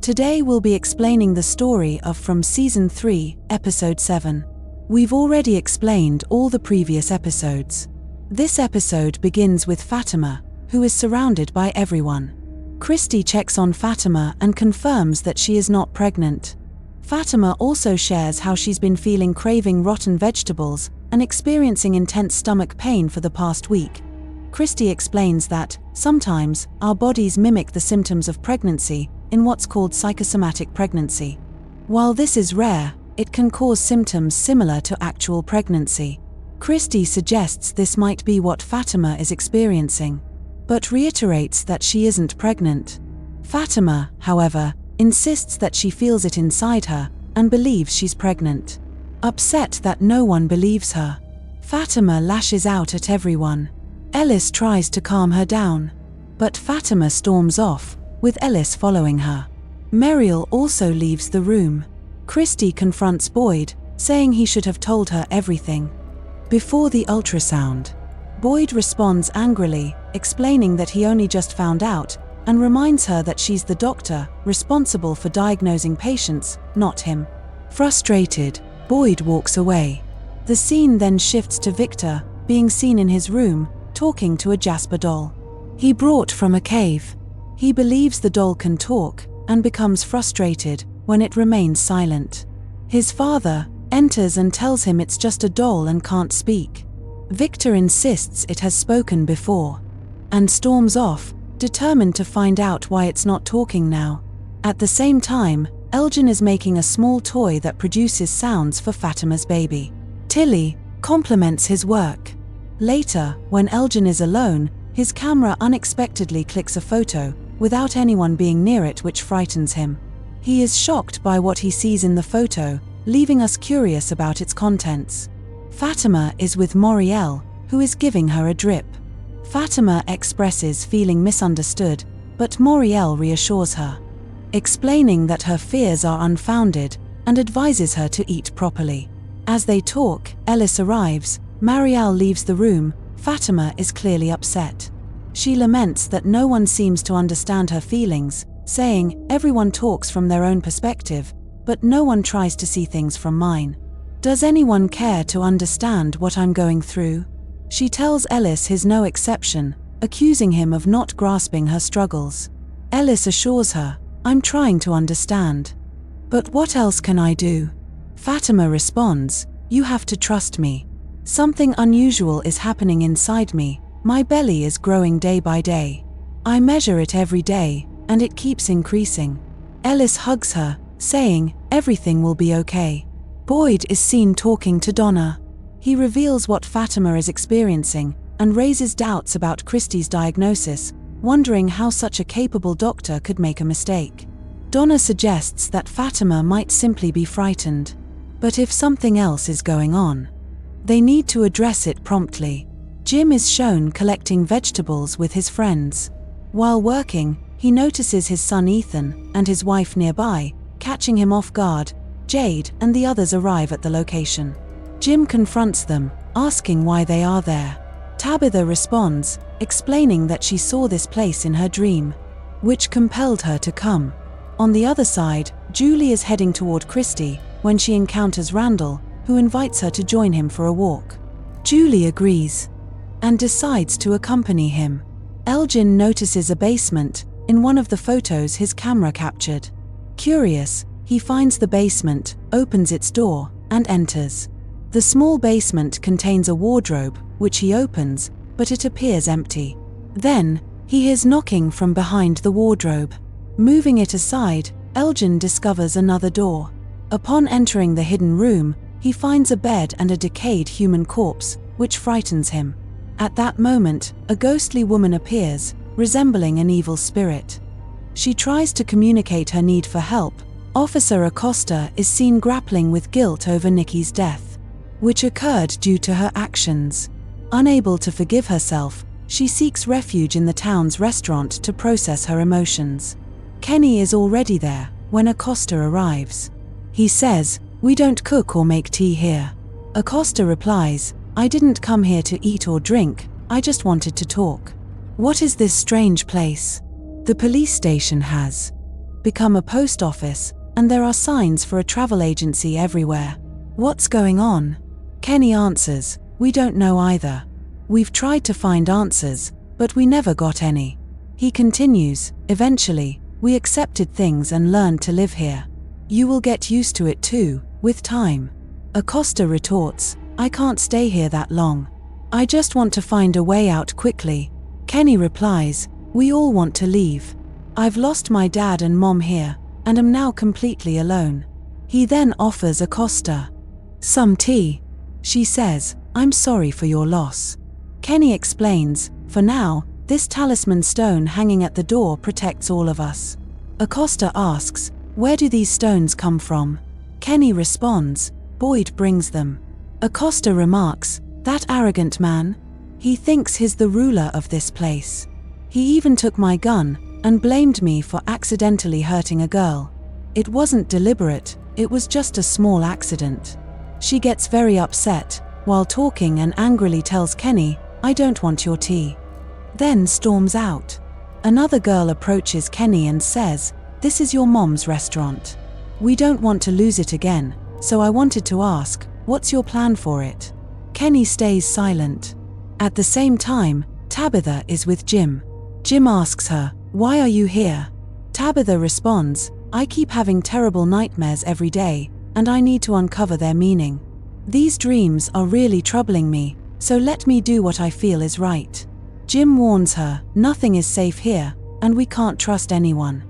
Today we'll be explaining the story of from Season 3, Episode 7. We've already explained all the previous episodes. This episode begins with Fatima, who is surrounded by everyone. Christy checks on Fatima and confirms that she is not pregnant. Fatima also shares how she's been feeling craving rotten vegetables and experiencing intense stomach pain for the past week. Christy explains that, sometimes, our bodies mimic the symptoms of pregnancy in what's called psychosomatic pregnancy. While this is rare, it can cause symptoms similar to actual pregnancy. Christy suggests this might be what Fatima is experiencing, but reiterates that she isn't pregnant. Fatima, however, insists that she feels it inside her and believes she's pregnant. Upset that no one believes her, Fatima lashes out at everyone. Ellis tries to calm her down, but Fatima storms off, with Ellis following her. Muriel also leaves the room. Christy confronts Boyd, saying he should have told her everything before the ultrasound. Boyd responds angrily, explaining that he only just found out, and reminds her that she's the doctor responsible for diagnosing patients, not him. Frustrated, Boyd walks away. The scene then shifts to Victor, being seen in his room, talking to a Jasper doll he brought from a cave. He believes the doll can talk, and becomes frustrated when it remains silent. His father enters and tells him it's just a doll and can't speak. Victor insists it has spoken before, and storms off, determined to find out why it's not talking now. At the same time, Elgin is making a small toy that produces sounds for Fatima's baby. Tilly compliments his work. Later, when Elgin is alone, his camera unexpectedly clicks a photo, without anyone being near it, which frightens him. He is shocked by what he sees in the photo, leaving us curious about its contents. Fatima is with Muriel, who is giving her a drip. Fatima expresses feeling misunderstood, but Muriel reassures her, explaining that her fears are unfounded and advises her to eat properly. As they talk, Ellis arrives. Muriel leaves the room. Fatima is clearly upset. She laments that no one seems to understand her feelings, saying, "Everyone talks from their own perspective, but no one tries to see things from mine. Does anyone care to understand what I'm going through?" She tells Ellis he's no exception, accusing him of not grasping her struggles. Ellis assures her, "I'm trying to understand. But what else can I do?" Fatima responds, "You have to trust me. Something unusual is happening inside me. My belly is growing day by day. I measure it every day, and it keeps increasing." Ellis hugs her, saying, "Everything will be okay." Boyd is seen talking to Donna. He reveals what Fatima is experiencing and raises doubts about Christy's diagnosis, wondering how such a capable doctor could make a mistake. Donna suggests that Fatima might simply be frightened. But if something else is going on, they need to address it promptly. Jim is shown collecting vegetables with his friends. While working, he notices his son Ethan and his wife nearby, catching him off guard. Jade and the others arrive at the location. Jim confronts them, asking why they are there. Tabitha responds, explaining that she saw this place in her dream, which compelled her to come. On the other side, Julie is heading toward Christy when she encounters Randall, who invites her to join him for a walk. Julie agrees and decides to accompany him. Elgin notices a basement in one of the photos his camera captured. Curious, he finds the basement, opens its door, and enters. The small basement contains a wardrobe, which he opens, but it appears empty. Then, he hears knocking from behind the wardrobe. Moving it aside, Elgin discovers another door. Upon entering the hidden room, he finds a bed and a decayed human corpse, which frightens him. At that moment, a ghostly woman appears, resembling an evil spirit. She tries to communicate her need for help. Officer Acosta is seen grappling with guilt over Nikki's death, which occurred due to her actions. Unable to forgive herself, she seeks refuge in the town's restaurant to process her emotions. Kenny is already there when Acosta arrives. He says, "We don't cook or make tea here." Acosta replies, "I didn't come here to eat or drink, I just wanted to talk." "What is this strange place?" "The police station has become a post office, and there are signs for a travel agency everywhere. What's going on? Kenny answers, we don't know either. We've tried to find answers, but we never got any. He continues, eventually, we accepted things and learned to live here. You will get used to it too, with time. Acosta retorts, I can't stay here that long. I just want to find a way out quickly. Kenny replies, we all want to leave. I've lost my dad and mom here, and am now completely alone. He then offers Acosta some tea. She says, I'm sorry for your loss. Kenny explains, for now, this talisman stone hanging at the door protects all of us. Acosta asks, where do these stones come from? Kenny responds, Boyd brings them. Acosta remarks, that arrogant man? He thinks he's the ruler of this place. He even took my gun and blamed me for accidentally hurting a girl. It wasn't deliberate, it was just a small accident. She gets very upset, while talking, and angrily tells Kenny, I don't want your tea. Then storms out. Another girl approaches Kenny and says, this is your mom's restaurant. We don't want to lose it again, so I wanted to ask, what's your plan for it? Kenny stays silent. At the same time, Tabitha is with Jim. Jim asks her, why are you here? Tabitha responds, I keep having terrible nightmares every day, and I need to uncover their meaning. These dreams are really troubling me, so let me do what I feel is right. Jim warns her, nothing is safe here, and we can't trust anyone.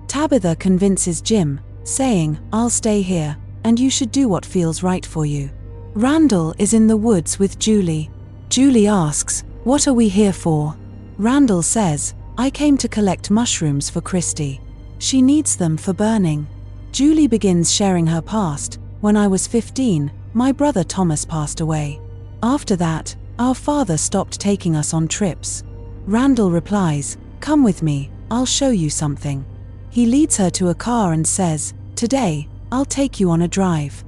Tabitha convinces Jim, saying, I'll stay here, and you should do what feels right for you. Randall is in the woods with Julie. Julie asks, what are we here for? Randall says, I came to collect mushrooms for Christy. She needs them for burning. Julie begins sharing her past. When I was 15, my brother Thomas passed away. After that, our father stopped taking us on trips. Randall replies, come with me, I'll show you something. He leads her to a car and says, today, I'll take you on a drive.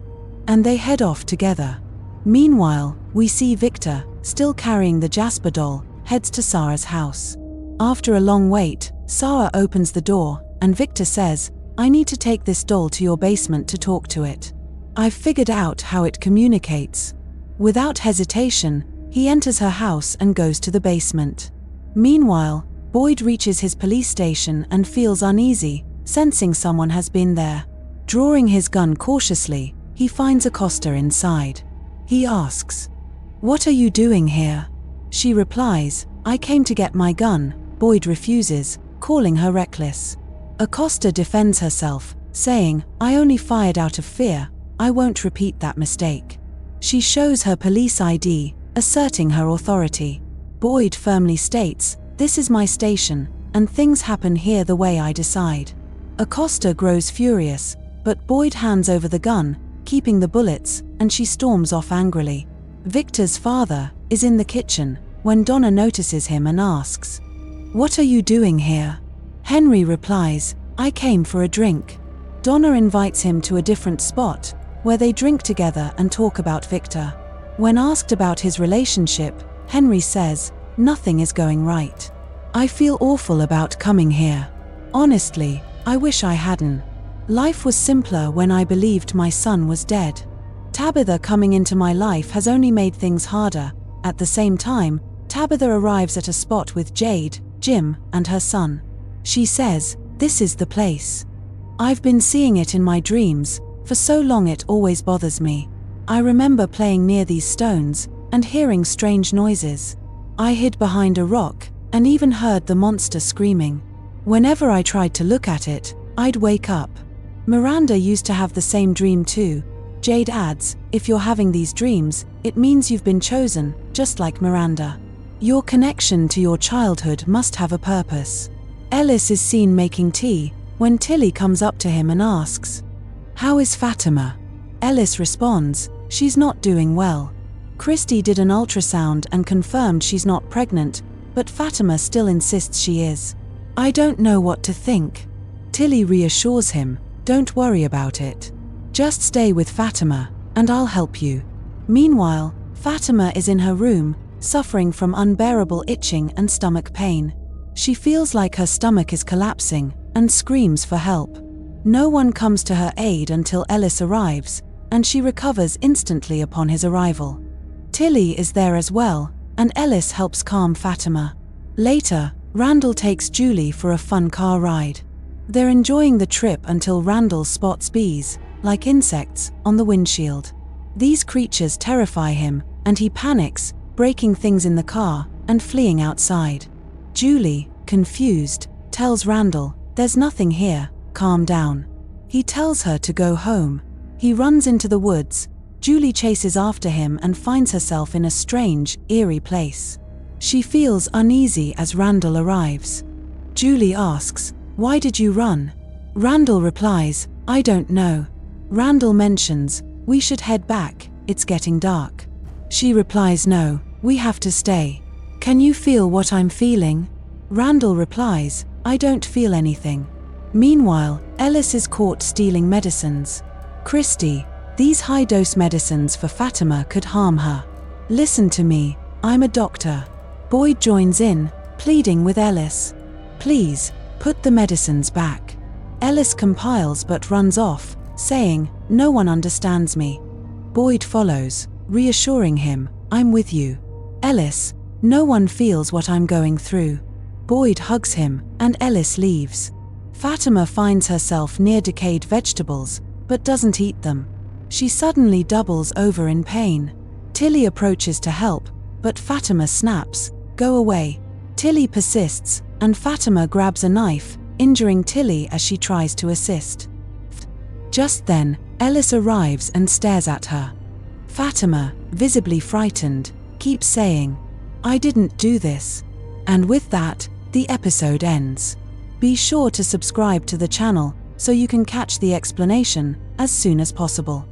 And they head off together. Meanwhile, we see Victor, still carrying the Jasper doll, heads to Sarah's house. After a long wait, Sarah opens the door, and Victor says, I need to take this doll to your basement to talk to it. I've figured out how it communicates. Without hesitation, he enters her house and goes to the basement. Meanwhile, Boyd reaches his police station and feels uneasy, sensing someone has been there. Drawing his gun cautiously, he finds Acosta inside. He asks, what are you doing here? She replies, I came to get my gun. Boyd refuses, calling her reckless. Acosta defends herself, saying, I only fired out of fear, I won't repeat that mistake. She shows her police ID, asserting her authority. Boyd firmly states, this is my station, and things happen here the way I decide. Acosta grows furious, but Boyd hands over the gun, keeping the bullets, and she storms off angrily. Victor's father is in the kitchen when Donna notices him and asks, what are you doing here? Henry replies, I came for a drink. Donna invites him to a different spot, where they drink together and talk about Victor. When asked about his relationship, Henry says, nothing is going right. I feel awful about coming here. Honestly, I wish I hadn't. Life was simpler when I believed my son was dead. Tabitha coming into my life has only made things harder. At the same time, Tabitha arrives at a spot with Jade, Jim, and her son. She says, this is the place. I've been seeing it in my dreams, for so long it always bothers me. I remember playing near these stones, and hearing strange noises. I hid behind a rock, and even heard the monster screaming. Whenever I tried to look at it, I'd wake up. Miranda used to have the same dream too. Jade adds, if you're having these dreams, it means you've been chosen, just like Miranda. Your connection to your childhood must have a purpose. Ellis is seen making tea, when Tilly comes up to him and asks, how is Fatima? Ellis responds, she's not doing well. Christy did an ultrasound and confirmed she's not pregnant, but Fatima still insists she is. I don't know what to think. Tilly reassures him, don't worry about it. Just stay with Fatima, and I'll help you. Meanwhile, Fatima is in her room, suffering from unbearable itching and stomach pain. She feels like her stomach is collapsing, and screams for help. No one comes to her aid until Ellis arrives, and she recovers instantly upon his arrival. Tilly is there as well, and Ellis helps calm Fatima. Later, Randall takes Julie for a fun car ride. They're enjoying the trip until Randall spots bees, like insects, on the windshield. These creatures terrify him, and he panics, breaking things in the car and fleeing outside. Julie, confused, tells Randall, "There's nothing here, calm down." He tells her to go home. He runs into the woods. Julie chases after him and finds herself in a strange, eerie place. She feels uneasy as Randall arrives. Julie asks, "Why did you run?" Randall replies, "I don't know." Randall mentions, "We should head back, it's getting dark." She replies, "No, we have to stay. Can you feel what I'm feeling?" Randall replies, "I don't feel anything." Meanwhile, Ellis is caught stealing medicines. Christy, "These high-dose medicines for Fatima could harm her. Listen to me, I'm a doctor." Boyd joins in, pleading with Ellis. "Please, put the medicines back." Ellis compiles but runs off, saying, "No one understands me." Boyd follows, reassuring him, "I'm with you." Ellis, "No one feels what I'm going through." Boyd hugs him, and Ellis leaves. Fatima finds herself near decayed vegetables, but doesn't eat them. She suddenly doubles over in pain. Tilly approaches to help, but Fatima snaps, "Go away." Tilly persists, and Fatima grabs a knife, injuring Tilly as she tries to assist. Just then, Ellis arrives and stares at her. Fatima, visibly frightened, keeps saying, "I didn't do this." And with that, the episode ends. Be sure to subscribe to the channel so you can catch the explanation as soon as possible.